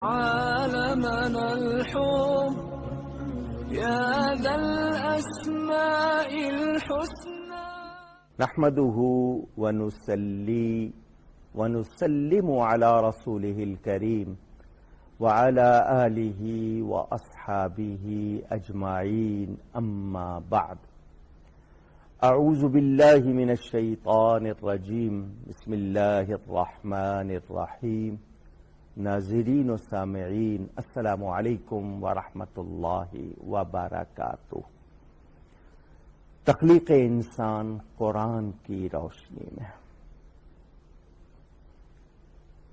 عالمنا الحب يا ذا الأسماء الحسنى نحمده ونصلي ونسلم على رسوله الكريم وعلى آله وأصحابه أجمعين أما بعد أعوذ بالله من الشيطان الرجيم بسم الله الرحمن الرحيم ناظرین و سامعین السلام علیکم ورحمۃ اللہ وبرکاتہ۔ تخلیق انسان قرآن کی روشنی میں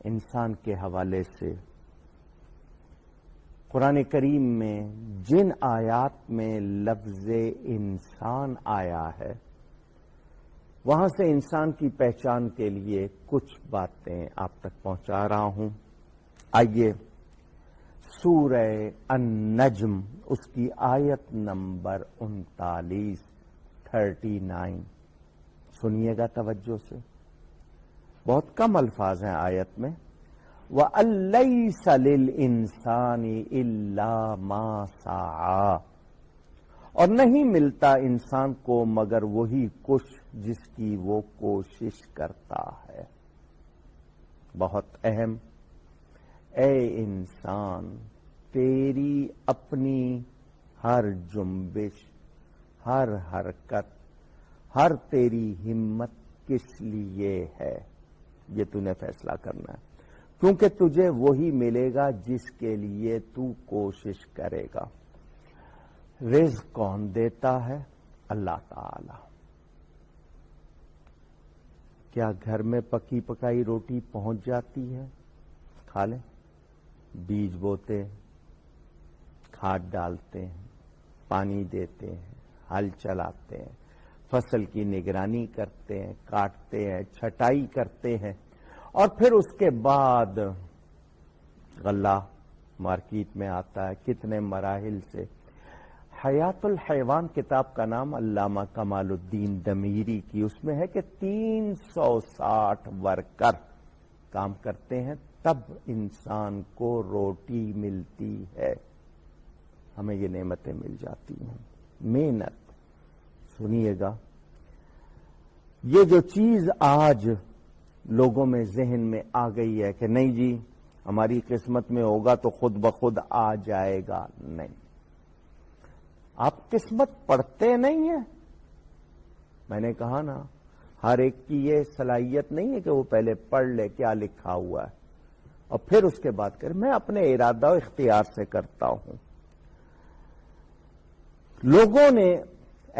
انسان کے حوالے سے قرآن کریم میں جن آیات میں لفظ انسان آیا ہے وہاں سے انسان کی پہچان کے لیے کچھ باتیں آپ تک پہنچا رہا ہوں۔ آئیے سورہ النجم اس کی آیت نمبر 39 سنیے گا توجہ سے، بہت کم الفاظ ہیں آیت میں۔ وَأَلَّيْسَ لِلْإِنسَانِ إِلَّا مَا سَعَى، اور نہیں ملتا انسان کو مگر وہی کچھ جس کی وہ کوشش کرتا ہے۔ بہت اہم، اے انسان تیری اپنی ہر جنبش، ہر حرکت، ہر تیری ہمت کس لیے ہے، یہ تو نے فیصلہ کرنا ہے، کیونکہ تجھے وہی ملے گا جس کے لیے تو کوشش کرے گا۔ رزق کون دیتا ہے؟ اللہ تعالی۔ کیا گھر میں پکی پکائی روٹی پہنچ جاتی ہے؟ کھا لیں۔ بیج بوتے ہیں، کھاد ڈالتے ہیں، پانی دیتے ہیں، ہل چلاتے ہیں، فصل کی نگرانی کرتے ہیں، کاٹتے ہیں، چھٹائی کرتے ہیں، اور پھر اس کے بعد غلہ مارکیٹ میں آتا ہے کتنے مراحل سے۔ حیات الحیوان کتاب کا نام علامہ کمال الدین دمیری کی، اس میں ہے کہ 360 ورکر کام کرتے ہیں تب انسان کو روٹی ملتی ہے، ہمیں یہ نعمتیں مل جاتی ہیں۔ محنت، سنیے گا، یہ جو چیز آج لوگوں میں ذہن میں آ گئی ہے کہ نہیں جی ہماری قسمت میں ہوگا تو خود بخود آ جائے گا، نہیں، آپ قسمت پڑھتے نہیں ہیں۔ میں نے کہا نا، ہر ایک کی یہ صلاحیت نہیں ہے کہ وہ پہلے پڑھ لے کیا لکھا ہوا ہے اور پھر اس کے بعد کرے۔ میں اپنے ارادہ و اختیار سے کرتا ہوں۔ لوگوں نے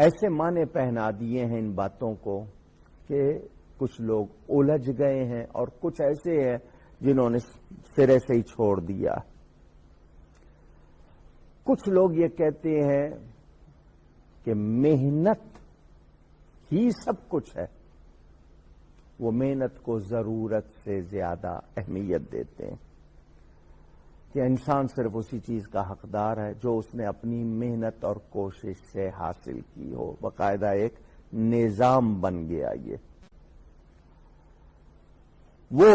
ایسے معنی پہنا دیے ہیں ان باتوں کو کہ کچھ لوگ الجھ گئے ہیں اور کچھ ایسے ہیں جنہوں نے سرے سے ہی چھوڑ دیا۔ کچھ لوگ یہ کہتے ہیں کہ محنت ہی سب کچھ ہے، وہ محنت کو ضرورت سے زیادہ اہمیت دیتے ہیں کہ انسان صرف اسی چیز کا حقدار ہے جو اس نے اپنی محنت اور کوشش سے حاصل کی ہو۔ باقاعدہ ایک نظام بن گیا۔ یہ وہ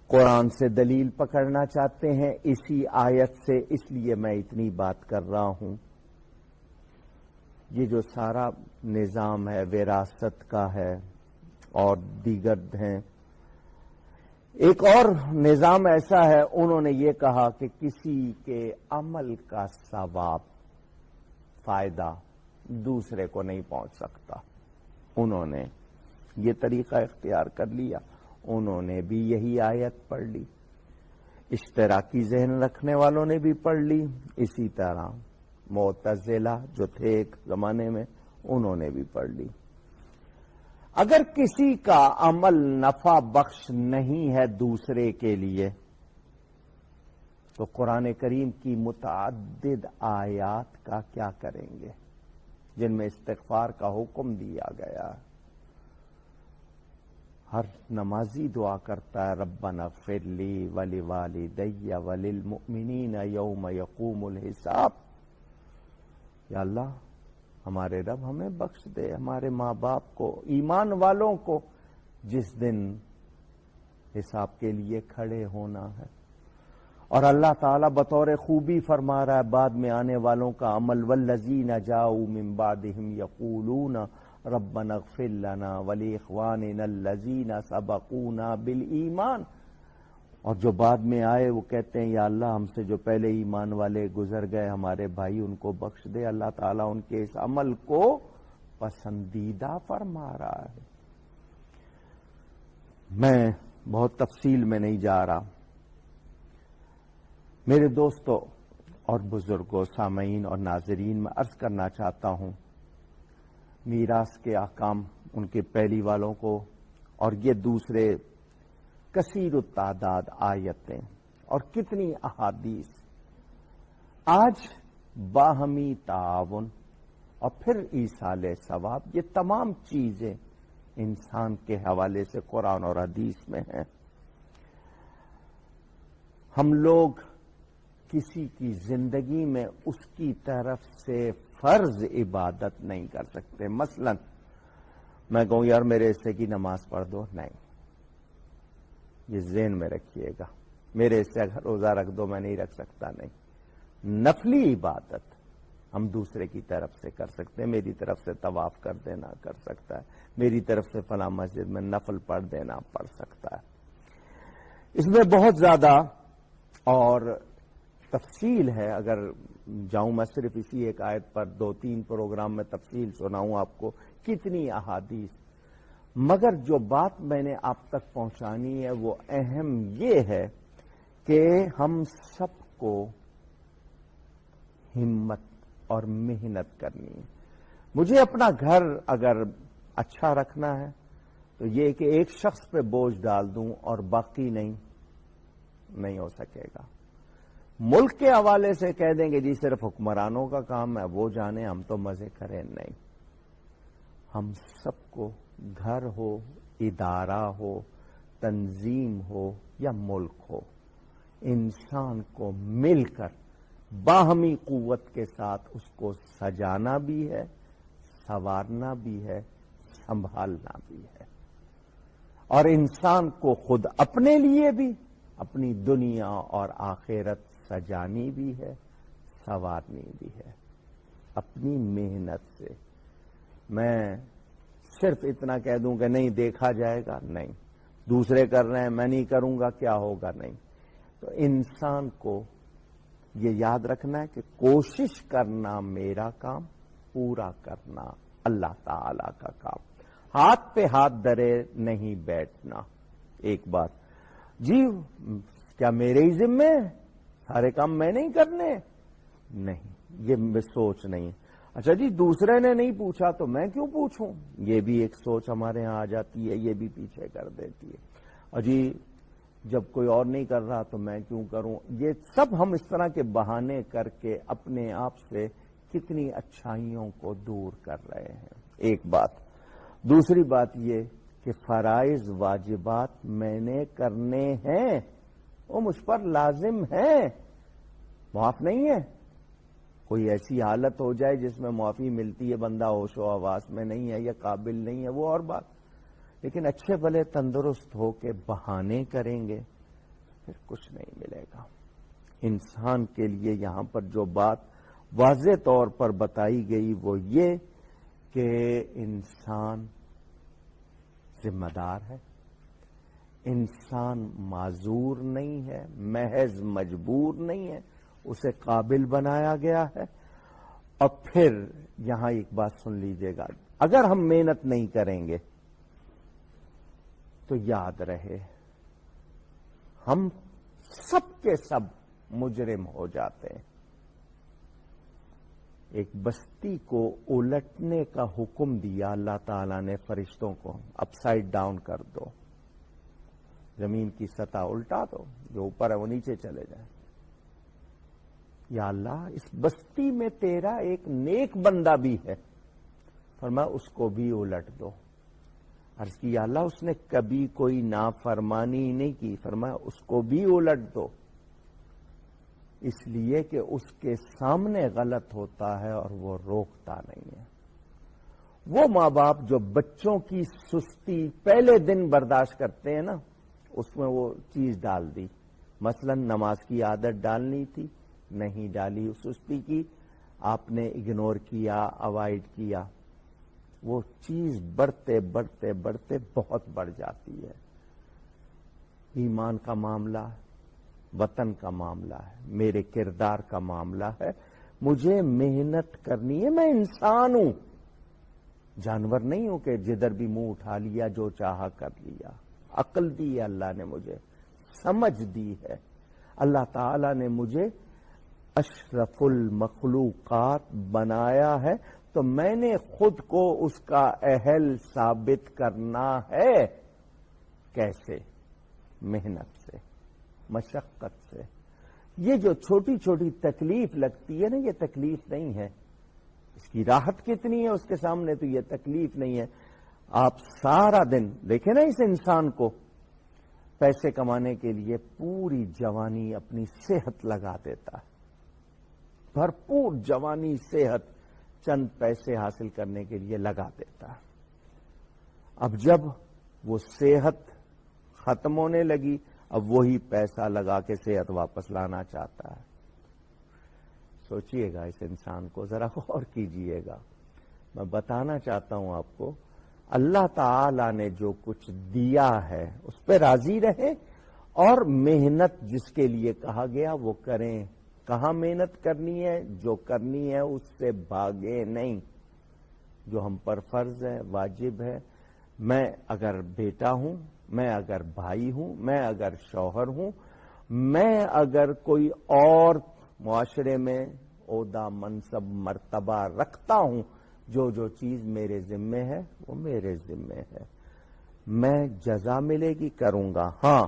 قرآن سے دلیل پکڑنا چاہتے ہیں اسی آیت سے، اس لیے میں اتنی بات کر رہا ہوں۔ یہ جو سارا نظام ہے وراثت کا ہے اور دیگر ہیں، ایک اور نظام ایسا ہے، انہوں نے یہ کہا کہ کسی کے عمل کا ثواب، فائدہ دوسرے کو نہیں پہنچ سکتا۔ انہوں نے یہ طریقہ اختیار کر لیا، انہوں نے بھی یہی آیت پڑھ لی، اشتراکی ذہن رکھنے والوں نے بھی پڑھ لی، اسی طرح معتزلہ جو تھے ایک زمانے میں انہوں نے بھی پڑھ لی۔ اگر کسی کا عمل نفع بخش نہیں ہے دوسرے کے لیے تو قرآن کریم کی متعدد آیات کا کیا کریں گے جن میں استغفار کا حکم دیا گیا ہے۔ ہر نمازی دعا کرتا ہے ربنا اغفر لی ولوالدی وللمؤمنین یوم یقوم الحساب، یا اللہ ہمارے رب ہمیں بخش دے، ہمارے ماں باپ کو، ایمان والوں کو جس دن حساب کے لیے کھڑے ہونا ہے۔ اور اللہ تعالیٰ بطور خوبی فرما رہا ہے بعد میں آنے والوں کا عمل، والذین جاؤوا من بعدہم یقولون ربنا اغفر لنا ولاخواننا الذین سبقونا بالایمان، اور جو بعد میں آئے وہ کہتے ہیں یا اللہ ہم سے جو پہلے ایمان والے گزر گئے ہمارے بھائی ان کو بخش دے۔ اللہ تعالیٰ ان کے اس عمل کو پسندیدہ فرما رہا ہے۔ میں بہت تفصیل میں نہیں جا رہا، میرے دوستوں اور بزرگوں، سامعین اور ناظرین، میں عرض کرنا چاہتا ہوں میراث کے احکام ان کے پہلی والوں کو اور یہ دوسرے کثیر التعداد آیتیں اور کتنی احادیث، آج باہمی تعاون اور پھر ایصال ثواب، یہ تمام چیزیں انسان کے حوالے سے قرآن اور حدیث میں ہیں۔ ہم لوگ کسی کی زندگی میں اس کی طرف سے فرض عبادت نہیں کر سکتے۔ مثلا میں کہوں یار میرے حصے کی نماز پڑھ دو، نہیں، یہ ذہن میں رکھیے گا، میرے حصے کا روزہ رکھ دو، میں نہیں رکھ سکتا، نہیں۔ نفلی عبادت ہم دوسرے کی طرف سے کر سکتے ہیں، میری طرف سے طواف کر دینا کر سکتا ہے، میری طرف سے فلاں مسجد میں نفل پڑھ دینا پڑھ سکتا ہے۔ اس میں بہت زیادہ اور تفصیل ہے، اگر جاؤں میں صرف اسی ایک آیت پر 2-3 پروگرام میں تفصیل سناؤں آپ کو، کتنی احادیث، مگر جو بات میں نے آپ تک پہنچانی ہے وہ اہم یہ ہے کہ ہم سب کو ہمت اور محنت کرنی ہے۔ مجھے اپنا گھر اگر اچھا رکھنا ہے تو یہ کہ ایک شخص پہ بوجھ ڈال دوں اور باقی نہیں ہو سکے گا۔ ملک کے حوالے سے کہہ دیں گے جی صرف حکمرانوں کا کام ہے، وہ جانے ہم تو مزے کریں، نہیں۔ ہم سب کو، گھر ہو، ادارہ ہو، تنظیم ہو یا ملک ہو، انسان کو مل کر باہمی قوت کے ساتھ اس کو سجانا بھی ہے، سنوارنا بھی ہے، سنبھالنا بھی ہے، اور انسان کو خود اپنے لیے بھی، اپنی دنیا اور آخرت سجانی بھی ہے، سنوارنی بھی ہے اپنی محنت سے۔ میں صرف اتنا کہہ دوں کہ نہیں دیکھا جائے گا، نہیں، دوسرے کر رہے ہیں میں نہیں کروں گا کیا ہوگا، نہیں۔ تو انسان کو یہ یاد رکھنا ہے کہ کوشش کرنا میرا کام، پورا کرنا اللہ تعالی کا کام، ہاتھ پہ ہاتھ دھرے نہیں بیٹھنا۔ ایک بات، جی کیا میرے ہی ذمے سارے کام میں نہیں کرنے، نہیں، یہ سوچ نہیں۔ اچھا جی دوسرے نے نہیں پوچھا تو میں کیوں پوچھوں، یہ بھی ایک سوچ ہمارے ہاں آ جاتی ہے، یہ بھی پیچھے کر دیتی ہے۔ اور جی جب کوئی اور نہیں کر رہا تو میں کیوں کروں، یہ سب ہم اس طرح کے بہانے کر کے اپنے آپ سے کتنی اچھائیوں کو دور کر رہے ہیں۔ ایک بات، دوسری بات یہ کہ فرائض واجبات میں نے کرنے ہیں، وہ مجھ پر لازم ہیں، معاف نہیں ہے۔ کوئی ایسی حالت ہو جائے جس میں معافی ملتی ہے، بندہ ہوش و حواس میں نہیں ہے یا قابل نہیں ہے، وہ اور بات، لیکن اچھے بھلے تندرست ہو کے بہانے کریں گے پھر کچھ نہیں ملے گا۔ انسان کے لیے یہاں پر جو بات واضح طور پر بتائی گئی وہ یہ کہ انسان ذمہ دار ہے، انسان معذور نہیں ہے، محض مجبور نہیں ہے، اسے قابل بنایا گیا ہے۔ اور پھر یہاں ایک بات سن لیجئے گا، اگر ہم محنت نہیں کریں گے تو یاد رہے ہم سب کے سب مجرم ہو جاتے ہیں۔ ایک بستی کو الٹنے کا حکم دیا اللہ تعالیٰ نے فرشتوں کو، اپ سائڈ ڈاؤن کر دو، زمین کی سطح الٹا دو، جو اوپر ہے وہ نیچے چلے جائے۔ یا اللہ اس بستی میں تیرا ایک نیک بندہ بھی ہے، فرمایا اس کو بھی الٹ دو۔ عرض کی یا اللہ اس نے کبھی کوئی نافرمانی نہیں کی، فرمایا اس کو بھی الٹ دو، اس لیے کہ اس کے سامنے غلط ہوتا ہے اور وہ روکتا نہیں ہے۔ وہ ماں باپ جو بچوں کی سستی پہلے دن برداشت کرتے ہیں نا، اس میں وہ چیز ڈال دی، مثلا نماز کی عادت ڈالنی تھی، نہیں ڈالی، سستی کی، آپ نے اگنور کیا، اوائڈ کیا، وہ چیز بڑھتے بڑھتے بڑھتے بہت بڑھ جاتی ہے۔ ایمان کا معاملہ، وطن کا معاملہ ہے، میرے کردار کا معاملہ ہے، مجھے محنت کرنی ہے۔ میں انسان ہوں، جانور نہیں ہوں کہ جدھر بھی منہ اٹھا لیا جو چاہا کر لیا۔ عقل دی ہے اللہ نے مجھے، سمجھ دی ہے اللہ تعالی نے مجھے، اشرف المخلوقات بنایا ہے، تو میں نے خود کو اس کا اہل ثابت کرنا ہے۔ کیسے؟ محنت سے، مشقت سے۔ یہ جو چھوٹی چھوٹی تکلیف لگتی ہے نا، یہ تکلیف نہیں ہے، اس کی راحت کتنی ہے اس کے سامنے، تو یہ تکلیف نہیں ہے۔ آپ سارا دن دیکھیں نا اس انسان کو، پیسے کمانے کے لیے پوری جوانی اپنی صحت لگا دیتا ہے، بھرپور جوانی صحت چند پیسے حاصل کرنے کے لیے لگا دیتا ہے۔ اب جب وہ صحت ختم ہونے لگی، اب وہی پیسہ لگا کے صحت واپس لانا چاہتا ہے۔ سوچئے گا اس انسان کو، ذرا غور کیجئے گا۔ میں بتانا چاہتا ہوں آپ کو، اللہ تعالی نے جو کچھ دیا ہے اس پہ راضی رہیں، اور محنت جس کے لیے کہا گیا وہ کریں۔ کہاں محنت کرنی ہے؟ جو کرنی ہے اس سے بھاگے نہیں، جو ہم پر فرض ہے، واجب ہے۔ میں اگر بیٹا ہوں، میں اگر بھائی ہوں، میں اگر شوہر ہوں، میں اگر کوئی اور معاشرے میں عہدہ، منصب، مرتبہ رکھتا ہوں، جو جو چیز میرے ذمے ہے وہ میرے ذمے ہے، میں جزا ملے گی، کروں گا۔ ہاں،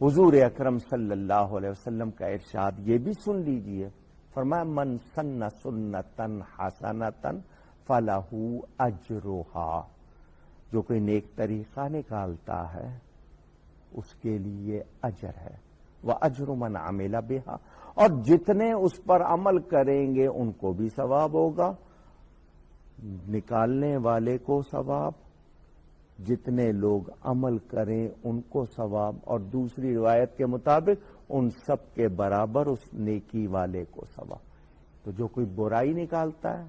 حضور اکرم صلی اللہ علیہ وسلم کا ارشاد یہ بھی سن لیجئے، فرمایا من سن سنتا حسنتا فلہ اجرہا، جو کوئی نیک طریقہ نکالتا ہے اس کے لیے اجر ہے، وَأَجْرُ مَنْ عَمِلَ بِهَا، اور جتنے اس پر عمل کریں گے ان کو بھی ثواب ہوگا، نکالنے والے کو ثواب، جتنے لوگ عمل کریں ان کو ثواب، اور دوسری روایت کے مطابق ان سب کے برابر اس نیکی والے کو ثواب۔ تو جو کوئی برائی نکالتا ہے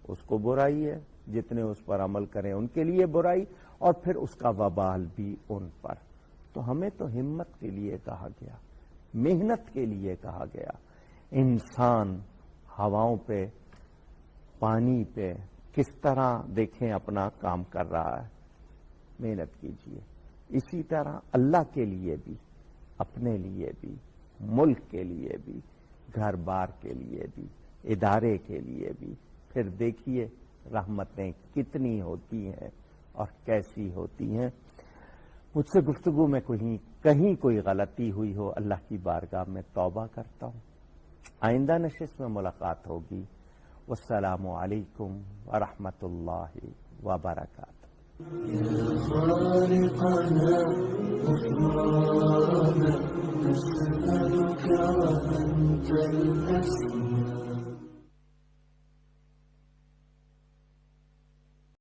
اس کو برائی ہے، جتنے اس پر عمل کریں ان کے لیے برائی، اور پھر اس کا وبال بھی ان پر۔ تو ہمیں تو ہمت کے لیے کہا گیا، محنت کے لیے کہا گیا۔ انسان ہواؤں پہ، پانی پہ کس طرح دیکھیں اپنا کام کر رہا ہے، محنت کیجیے۔ اسی طرح اللہ کے لیے بھی، اپنے لیے بھی، ملک کے لیے بھی، گھر بار کے لیے بھی، ادارے کے لیے بھی، پھر دیکھیے رحمتیں کتنی ہوتی ہیں اور کیسی ہوتی ہیں۔ مجھ سے گفتگو میں کہیں کوئی غلطی ہوئی ہو، اللہ کی بارگاہ میں توبہ کرتا ہوں۔ آئندہ نشست میں ملاقات ہوگی۔ والسلام علیکم ورحمۃ اللہ وبرکاتہ۔